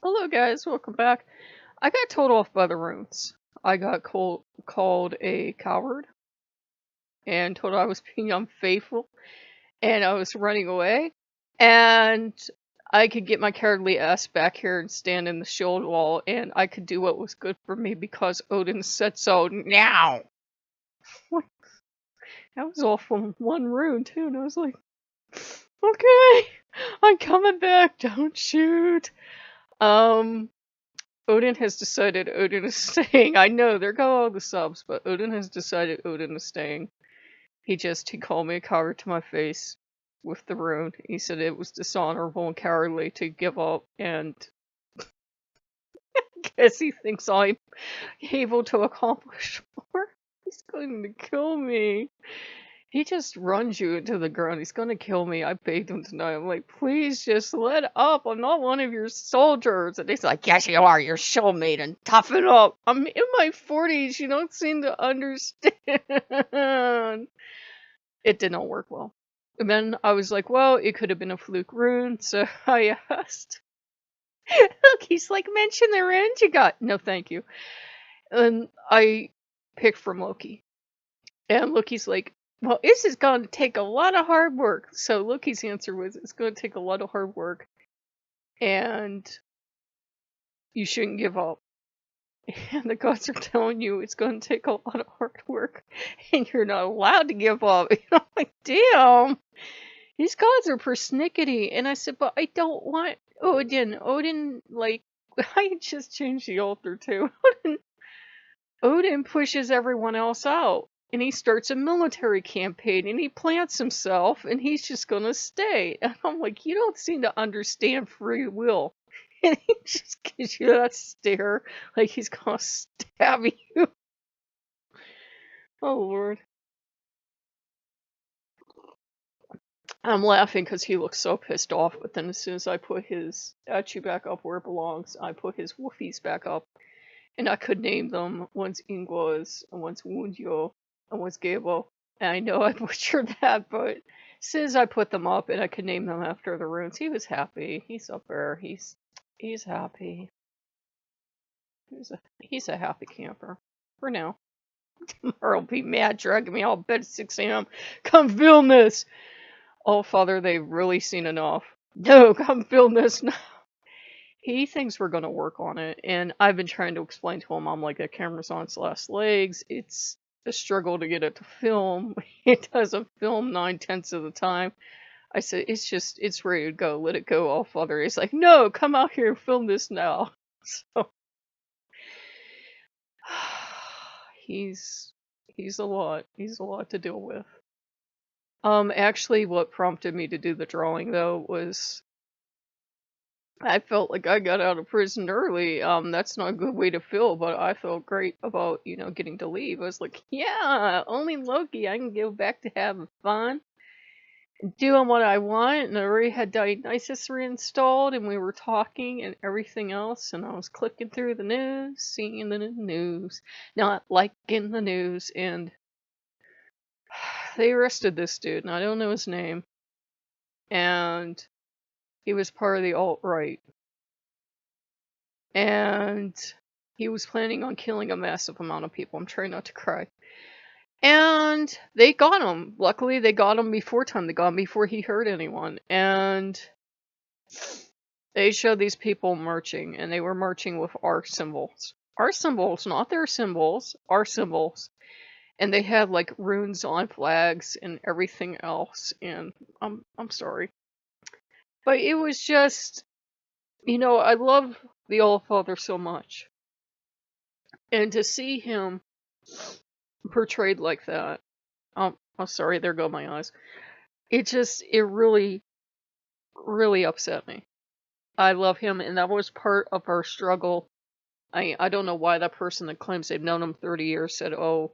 Hello guys, welcome back. I got told off by the runes. I got called a coward and told I was being unfaithful and I was running away. And I could get my cowardly ass back here and stand in the shield wall and I could do what was good for me because Odin said so now. That was all from one rune too, and I was like, okay, I'm coming back, don't shoot. Odin has decided Odin is staying. I know, there go all the subs, but Odin has decided Odin is staying. He called me a coward to my face with the rune. He said it was dishonorable and cowardly to give up, and I guess he thinks I'm able to accomplish more. He's going to kill me. He just runs you into the ground. He's gonna kill me. I begged him tonight. I'm like, please just let up. I'm not one of your soldiers. And he's like, yes, you are. You're soulmate and toughen up. I'm in my 40s. You don't seem to understand. It did not work well. And then I was like, well, it could have been a fluke rune. So I asked. Look, he's like, mention the runes you got. No, thank you. And I picked from Loki. And Loki's like, well, this is going to take a lot of hard work. So Loki's answer was, it's going to take a lot of hard work. And you shouldn't give up. And the gods are telling you it's going to take a lot of hard work. And you're not allowed to give up. And I'm like, damn. These gods are persnickety. And I said, but I don't want Odin. Odin, like, I just changed the altar too. Odin pushes everyone else out. And he starts a military campaign and he plants himself and he's just gonna stay. And I'm like, you don't seem to understand free will. And he just gives you that stare like he's gonna stab you. Oh lord. I'm laughing because he looks so pissed off, but then as soon as I put his statue back up where it belongs, I put his woofies back up. And I could name them. One's Ingwaz, and one's Wundio, and one's Gable. And I know I butchered that, but as soon as I put them up and I could name them after the runes, he was happy. He's up there. He's happy. He's a happy camper. For now. Tomorrow will be mad, dragging me all to bed at 6 a.m. Come film this! Oh, Father, they've really seen enough. No, come film this now. He thinks we're gonna work on it, and I've been trying to explain to him, I'm like, the camera's on its last legs, it's a struggle to get it to film, it doesn't film 9/10 of the time. I said, it's ready to go, let it go, all Father. He's like, no, come out here and film this now. So, he's a lot to deal with. Actually, what prompted me to do the drawing, though, was I felt like I got out of prison early. That's not a good way to feel, but I felt great about, getting to leave. I was like, yeah, only Loki. I can go back to having fun, doing what I want. And I already had Dionysus reinstalled, and we were talking and everything else. And I was clicking through the news, seeing the news, not liking the news. And they arrested this dude, and I don't know his name. And he was part of the alt-right. And he was planning on killing a massive amount of people. I'm trying not to cry. And they got him. Luckily, they got him before time. They got him before he hurt anyone. And they showed these people marching, and they were marching with our symbols. Our symbols, not their symbols, our symbols. And they had like runes on flags and everything else. And I'm sorry. But it was just, I love the All-Father so much. And to see him portrayed like that, I'm sorry, there go my eyes. It really, really upset me. I love him, and that was part of our struggle. I don't know why that person that claims they've known him 30 years said, oh,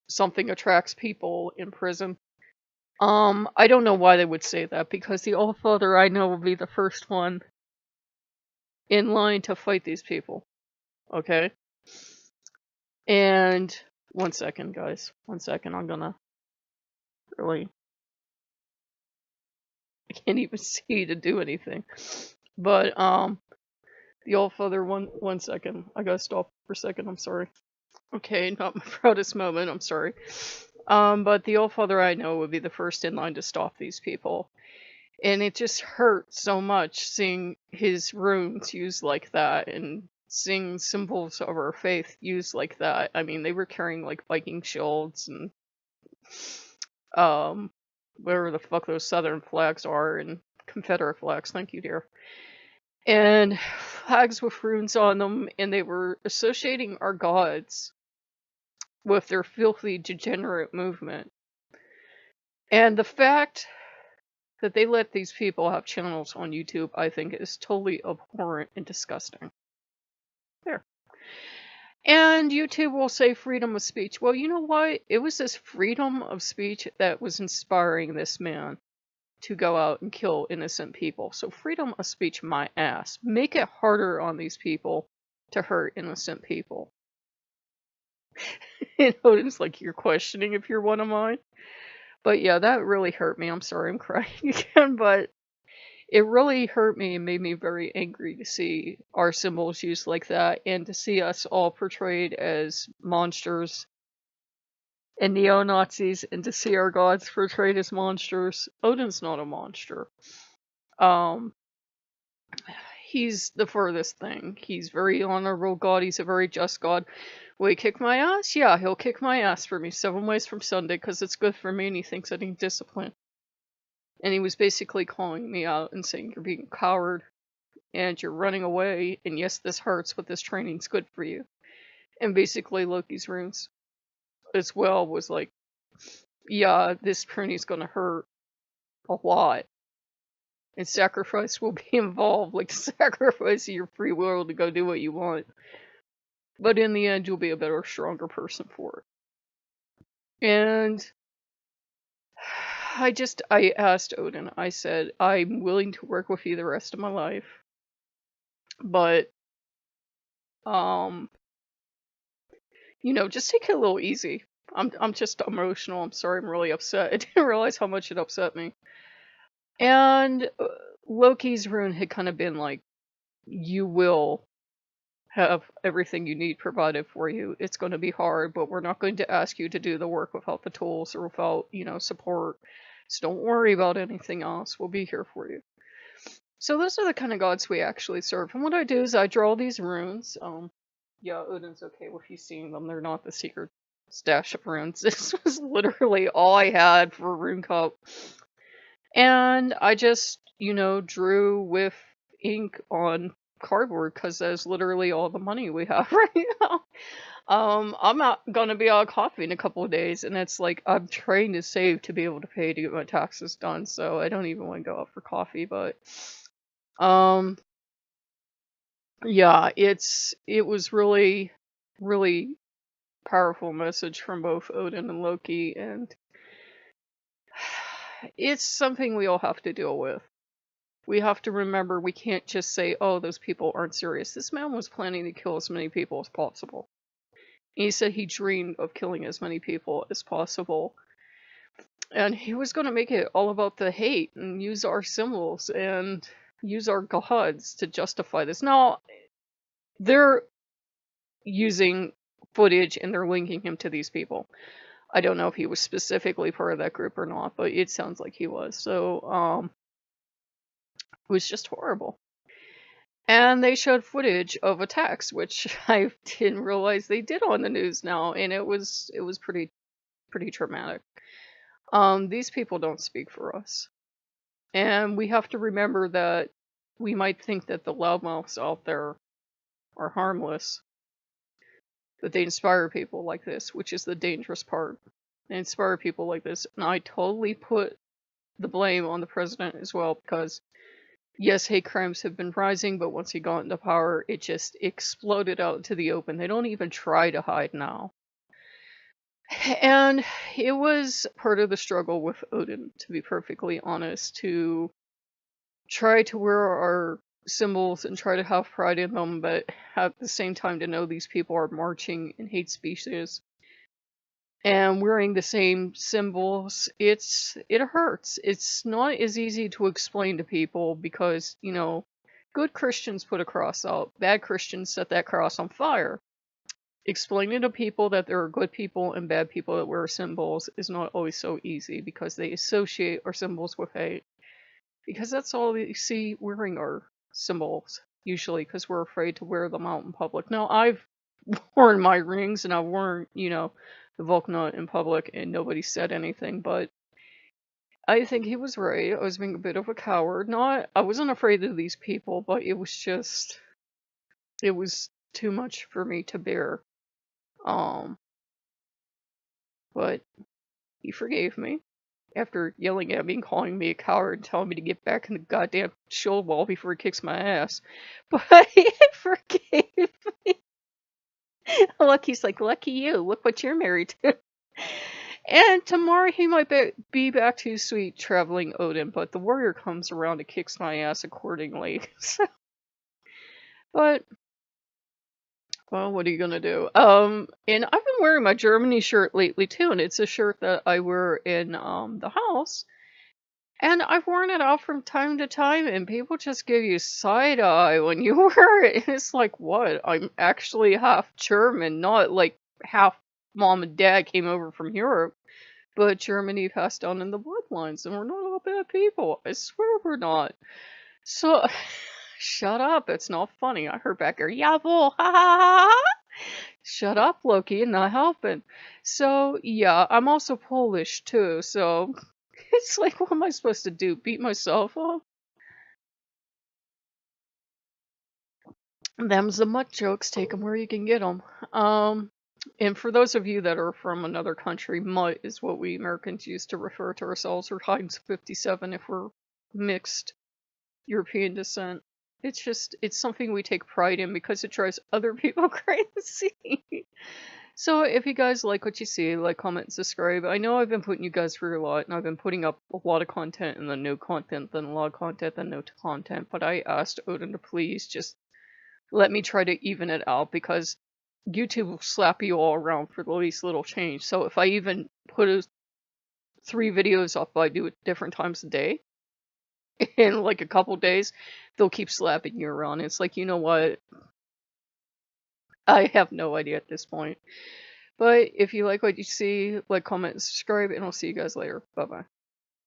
something attracts people in prison. I don't know why they would say that, because the All-Father I know will be the first one in line to fight these people. Okay? And 1 second, guys. 1 second. I'm gonna really. I can't even see to do anything. But The Allfather, one second. I gotta stop for a second, I'm sorry. Okay, not my proudest moment, I'm sorry. But the Allfather I know would be the first in line to stop these people. And it just hurt so much seeing his runes used like that and seeing symbols of our faith used like that. I mean, they were carrying like Viking shields and whatever the fuck those southern flags are, and Confederate flags, thank you, dear. And flags with runes on them, and they were associating our gods with their filthy, degenerate movement. And the fact that they let these people have channels on YouTube, I think, is totally abhorrent and disgusting. There. And YouTube will say freedom of speech. Well, you know what? It was this freedom of speech that was inspiring this man to go out and kill innocent people. So freedom of speech, my ass. Make it harder on these people to hurt innocent people. And Odin's like, you're questioning if you're one of mine? But yeah, that really hurt me. I'm sorry, I'm crying again, but it really hurt me and made me very angry to see our symbols used like that, and to see us all portrayed as monsters and neo-Nazis, and to see our gods portrayed as monsters. Odin's not a monster. He's the furthest thing. He's very honorable god. He's a very just god. Will he kick my ass? Yeah, he'll kick my ass for me 7 ways from Sunday because it's good for me and he thinks I need discipline. And he was basically calling me out and saying, you're being a coward and you're running away, and yes, this hurts, but this training's good for you. And basically Loki's runes as well was like, yeah, this training's gonna hurt a lot. And sacrifice will be involved, like sacrificing your free will to go do what you want. But in the end, you'll be a better, stronger person for it. And I asked Odin, I said, I'm willing to work with you the rest of my life. But, you know, just take it a little easy. I'm just emotional. I'm sorry, I'm really upset. I didn't realize how much it upset me. And Loki's rune had kind of been like, you will have everything you need provided for you. It's going to be hard, but we're not going to ask you to do the work without the tools or without, you know, support. So don't worry about anything else. We'll be here for you. So those are the kind of gods we actually serve. And what I do is I draw these runes. Yeah, Odin's okay with you seeing them. They're not the secret stash of runes. This was literally all I had for Rune Cup. And I just, you know, drew with ink on cardboard because that's literally all the money we have right now. I'm not gonna be out of coffee in a couple of days, and it's like I'm trying to save to be able to pay to get my taxes done, so I don't even want to go out for coffee. But yeah, it was really, really powerful message from both Odin and Loki, and it's something we all have to deal with. We have to remember we can't just say, oh, those people aren't serious. This man was planning to kill as many people as possible. And he said he dreamed of killing as many people as possible. And he was going to make it all about the hate and use our symbols and use our gods to justify this. Now, they're using footage and they're linking him to these people. I don't know if he was specifically part of that group or not, but it sounds like he was. So, it was just horrible. And they showed footage of attacks, which I didn't realize they did on the news now, and it was pretty traumatic. These people don't speak for us. And we have to remember that we might think that the loudmouths out there are harmless, but they inspire people like this, which is the dangerous part. They inspire people like this, and I totally put the blame on the president as well, because yes, hate crimes have been rising, but once he got into power, it just exploded out into the open. They don't even try to hide now. And it was part of the struggle with Odin, to be perfectly honest, to try to wear our symbols and try to have pride in them, but at the same time to know these people are marching in hate speeches and wearing the same symbols. It hurts. It's not as easy to explain to people because, you know, Good Christians put a cross out. Bad Christians set that cross on fire. Explaining to people that there are good people and bad people that wear symbols is not always so easy because they associate our symbols with hate. Because that's all we see wearing our symbols, usually, because we're afraid to wear them out in public. Now, I've worn my rings and I've worn, the Vulcanite in public and nobody said anything, but I think he was right. I was being a bit of a coward. I wasn't afraid of these people, but it was too much for me to bear. But he forgave me after yelling at me and calling me a coward and telling me to get back in the goddamn show wall before he kicks my ass. But he forgave me. Lucky's like, lucky you. Look what you're married to. And tomorrow he might be back to his sweet traveling Odin, but the warrior comes around and kicks my ass accordingly. But, well, what are you gonna do? And I've been wearing my Germany shirt lately too, and it's a shirt that I wear in the house. And I've worn it out from time to time, and people just give you side eye when you wear it. It's like, what? I'm actually half German, not like half mom and dad came over from Europe. But Germany passed down in the bloodlines, and we're not all bad people. I swear we're not. So, shut up. It's not funny. I heard back here, Jawohl, ha ha ha. Shut up, Loki, not helping. So, yeah, I'm also Polish, too, so it's like, what am I supposed to do? Beat myself up? Them's the mutt jokes. Take them where you can get them. And for those of you that are from another country, mutt is what we Americans use to refer to ourselves, or Heinz 57 if we're mixed European descent. It's something we take pride in because it drives other people crazy. So if you guys like what you see, like, comment, and subscribe. I know I've been putting you guys through a lot, and I've been putting up a lot of content, and then no content, then a lot of content, then no content, but I asked Odin to please just let me try to even it out, because YouTube will slap you all around for the least little change. So if I even put 3 videos up, I do it different times a day, in like a couple days, they'll keep slapping you around. It's like, you know what? I have no idea at this point. But if you like what you see, like, comment, and subscribe, and I'll see you guys later. Bye-bye.